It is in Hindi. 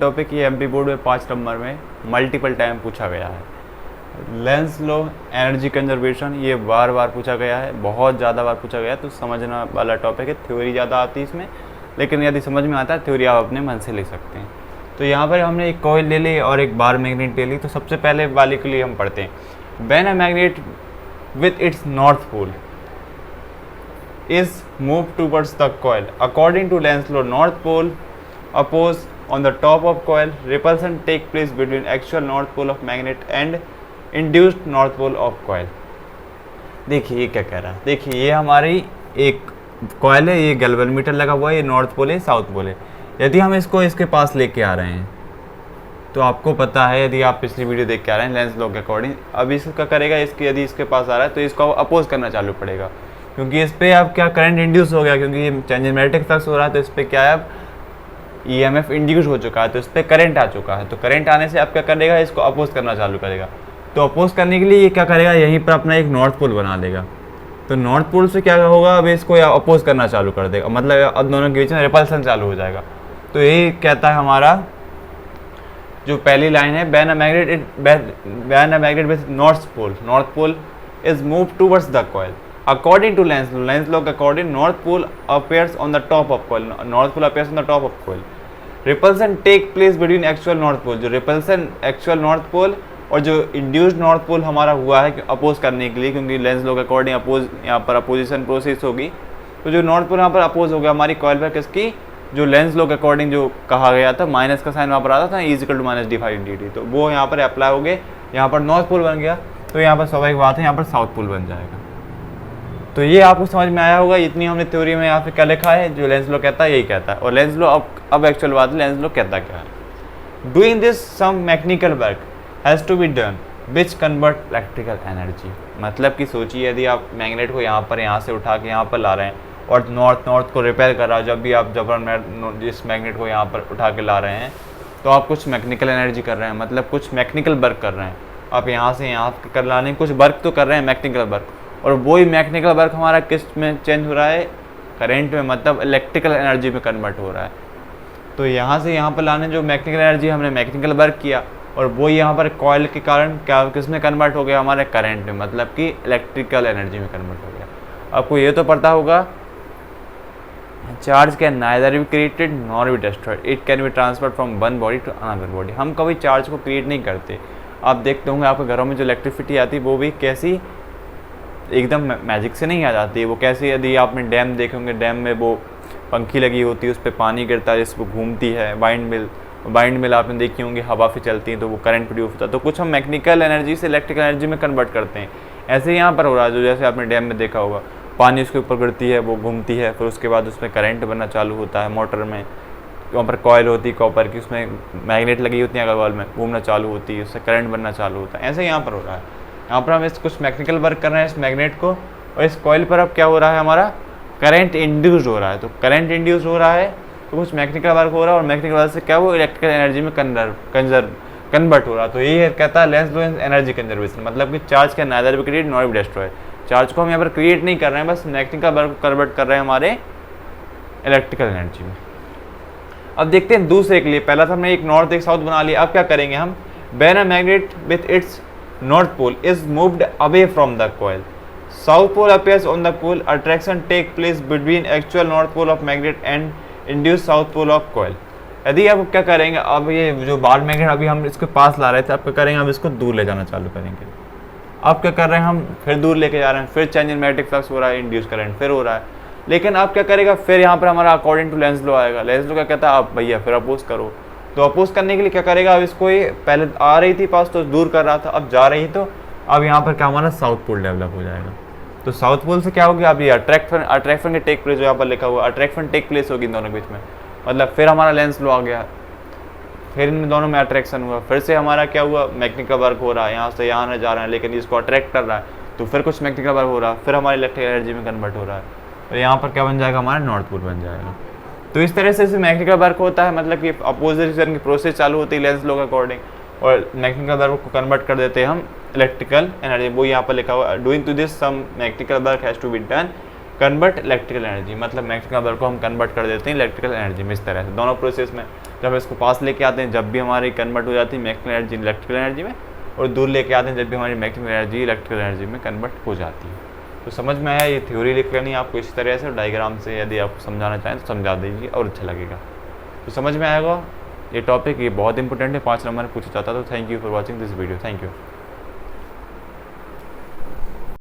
टॉपिक ये एमपी बोर्ड में 5 नंबर में मल्टीपल टाइम पूछा गया है। लेंस लॉ, एनर्जी कंजर्वेशन, ये बार बार पूछा गया है, बहुत ज़्यादा बार पूछा गया है, तो समझना वाला टॉपिक है। थ्योरी ज़्यादा आती है इसमें, लेकिन यदि समझ में आता है थ्योरी आप अपने मन से लिख सकते हैं। तो यहाँ पर हमने एक कॉइल ले ली और एक बार मैग्नेट ले ली। तो सबसे पहले वाले के लिए हम पढ़ते हैं, when a magnet with its north pole is moved towards the coil. According to Lenz law, north pole oppose on the top of coil. Repulsion take place between actual north pole of magnet and induced north pole of coil. देखिए ये क्या कह रहा है, देखिए ये हमारी एक कॉइल है, ये गैल्वेनोमीटर लगा हुआ है, ये नॉर्थ पोल है, साउथ पोल है। यदि हम इसको इसके पास लेके आ रहे हैं तो आपको पता है, यदि आप पिछली वीडियो देख के आ रहे हैं लेंस लॉ के अकॉर्डिंग, अब इसका करेगा, इसकी यदि इसके पास आ रहा है तो इसको अपोज करना चालू पड़ेगा, क्योंकि इस पर अब क्या करंट इंड्यूस हो गया, क्योंकि ये चेंज इन मैग्नेटिक फ्लक्स हो रहा है, तो इस पर क्या है अब ईएमएफ इंड्यूस हो चुका है, तो इस पर करंट आ चुका है। तो करंट आने से अब क्या करेगा, इसको अपोज करना चालू करेगा। तो अपोज करने के लिए ये क्या करेगा, यहीं पर अपना एक नॉर्थ पोल बना देगा। तो नॉर्थ पोल से क्या होगा, अब इसको अपोज करना चालू कर देगा, मतलब अब दोनों के बीच में रिपल्सन चालू हो जाएगा। तो यही कहता है हमारा जो पहली लाइन है, when a magnet with north pole is move towards the coil. According to Lenz law according, North Pole appears on the top of coil. North Pole appears on the top of coil. Repulsion take place between actual North Pole. जो repulsion actual North Pole और जो induced North Pole हमारा हुआ है अपोज करने के लिए, क्योंकि Lenz law according अपोज यहाँ पर अपोजिशन प्रोसेस होगी, तो जो नॉर्थ पोल यहाँ पर अपोज हो गया हमारी कॉइल पर, किसकी, जो Lenz law अकॉर्डिंग जो कहा गया था, माइनस का साइन वहाँ पर आता था, इक्वल टू माइनस d∅dt, तो वो यहाँ पर अप्लाई हो गए, यहाँ पर नॉर्थ पोल बन गया। तो यहाँ पर स्वाभाविक बात है, यहाँ पर साउथ पोल बन जाएगा। तो ये आपको समझ में आया होगा, इतनी हमने थ्योरी में यहाँ पे क्या लिखा है, जो लेंस लॉ कहता है यही कहता है। और लेंस लॉ अब एक्चुअल बात है, लेंस लॉ कहता क्या है, doing this some mechanical work has to be done which convert electrical energy. मतलब कि सोचिए, यदि आप मैग्नेट को यहाँ से उठा के यहाँ पर ला रहे हैं और नॉर्थ को रिपेयर कर रहा है, जब भी आप इस मैग्नेट को यहाँ पर उठा के ला रहे हैं तो आप कुछ मैकेनिकल एनर्जी कर रहे हैं, मतलब कुछ मैकेनिकल वर्क कर रहे हैं। आप यहाँ से यहाँ कर लाने कुछ वर्क तो कर रहे हैं, मैकेनिकल वर्क, और वही मैकेनिकल वर्क हमारा किस में चेंज हो रहा है, करंट में, मतलब इलेक्ट्रिकल एनर्जी में कन्वर्ट हो रहा है। तो यहाँ से यहाँ पर लाने जो मैकेनिकल एनर्जी हमने मैकेनिकल वर्क किया, और वो यहाँ पर कॉइल के कारण क्या किस में कन्वर्ट हो गया, हमारे करंट में, मतलब कि इलेक्ट्रिकल एनर्जी में कन्वर्ट हो गया। आपको ये तो पता होगा, charge can neither be created nor be destroyed, it can be transferred from one body to another body. हम कभी चार्ज को क्रिएट नहीं करते। आप देखते होंगे आपके घरों में जो इलेक्ट्रिसिटी आती है वो भी कैसी, एकदम मैजिक से नहीं आ जाती है। वो कैसे, यदि आपने डैम देखेंगे, डैम में वो पंखी लगी होती है, उस पर पानी गिरता है, जिसको घूमती है, वाइंड मिल आपने देखी होंगी, हवा से चलती है, तो वो करंट प्रोड्यूस होता है। तो कुछ हम मैकेनिकल एनर्जी से इलेक्ट्रिकल एनर्जी में कन्वर्ट करते हैं। ऐसे यहाँ पर हो रहा है, जो जैसे आपने डैम में देखा होगा, पानी उसके ऊपर गिरती है, वो घूमती है, फिर उसके बाद उसमें करंट बनना चालू होता है मोटर में। वहाँ पर कॉयल होती है कॉपर की, उसमें मैग्नेट लगी होती है, अगर वॉल में घूमना चालू होती है, उससे करंट बनना चालू होता है। ऐसे यहाँ पर हो रहा है, यहाँ पर हम इस कुछ मैकेनिकल वर्क कर रहे हैं इस मैग्नेट को, और इस कॉइल पर अब क्या हो रहा है, हमारा करंट इंड्यूस हो रहा है। तो करंट इंड्यूस हो रहा है तो कुछ मैकेनिकल वर्क हो रहा है, और मैकेनिकल वर्क से क्या वो इलेक्ट्रिकल एनर्जी में कन्वर्ट हो रहा है। तो यही कहता है लेंस लॉ एनर्जी कंजर्वेशन, मतलब कि charge can neither be created nor be destroy. Charge को हम यहाँ पर क्रिएट नहीं कर रहे हैं, बस मैकेनिकल वर्क को कन्वर्ट कर रहे हैं हमारे इलेक्ट्रिकल एनर्जी में। अब देखते हैं दूसरे के लिए, पहला था हमने एक नॉर्थ एक साउथ बना लिया। अब क्या करेंगे हम, when a magnet with it's North pole is moved away from the coil. South pole appears on the pole. Attraction take place between actual north pole of magnet and induced south pole of coil. यदि आप क्या करेंगे, अब ये जो बार मैग्नेट अभी हम इसके पास ला रहे थे, अब क्या करेंगे, अब इसको दूर ले जाना चालू करेंगे। अब क्या कर रहे हैं, हम फिर दूर लेके जा रहे हैं, फिर चेंज इन मैग्नेटिक फ्लक्स हो रहा है, इंड्यूस करंट फिर हो रहा है। लेकिन अब क्या करेगा, फिर यहाँ पर हमारा अकॉर्डिंग टू लेंस लॉ आएगा। लेंस लॉ क्या कहता है, अब भैया फिर अपोज करो। तो अपोज करने के लिए क्या करेगा, अब इसको ये पहले आ रही थी पास तो दूर कर रहा था, अब जा रही, तो अब यहाँ पर क्या हमारा साउथ पोल डेवलप हो जाएगा। तो साउथ पोल से क्या होगी, अब ये अट्रैक्शन के टेक प्लेस, जो यहाँ पर लिखा हुआ अट्रैक्शन टेक प्लेस होगी इन दोनों के बीच में, मतलब फिर हमारा लेंस लॉ आ गया, फिर इन दोनों में अट्रैक्शन हुआ, फिर से हमारा क्या हुआ, मैकेनिकल वर्क हो रहा है, यहाँ से यहाँ जा रहे हैं, लेकिन इसको अट्रैक्ट कर रहा है, तो फिर कुछ मैकेनिकल वर्क हो रहा है, फिर हमारी इलेक्ट्रिकल एनर्जी में कन्वर्ट हो रहा है, और यहाँ पर क्या बन जाएगा, हमारा नॉर्थ पोल बन जाएगा। तो इस तरह से मैकेनिकल वर्क होता है, मतलब कि अपोजिशन की प्रोसेस चालू होती है लेंस लॉ के अकॉर्डिंग, और मैकेनिकल वर्क को कन्वर्ट कर देते हैं हम इलेक्ट्रिकल एनर्जी। वो यहाँ पर लिखा हुआ, doing to this some mechanical work has to be done convert electrical energy, मतलब मैकेनिकल नंबर को हम कन्वर्ट कर देते हैं इलेक्ट्रिकल एनर्जी में। इस तरह से दोनों प्रोसेस में जब इसको पास लेके आते हैं, जब भी हमारी कन्वर्ट हो जाती है मैकेनिकल एनर्जी इलेक्ट्रिकल एनर्जी में, और दूर लेके आते हैं जब भी हमारी मैकेनिकल एनर्जी इलेक्ट्रिकल एनर्जी में कन्वर्ट हो जाती है। तो समझ में आया, ये थ्योरी लिख लेनी आपको इस तरह से, डायग्राम से यदि आप समझाना चाहें तो समझा दीजिए और अच्छा लगेगा। तो समझ में आएगा ये टॉपिक, ये बहुत इंपॉर्टेंट है, 5 नंबर में पूछा जाता है। तो thank you for watching this video, thank you.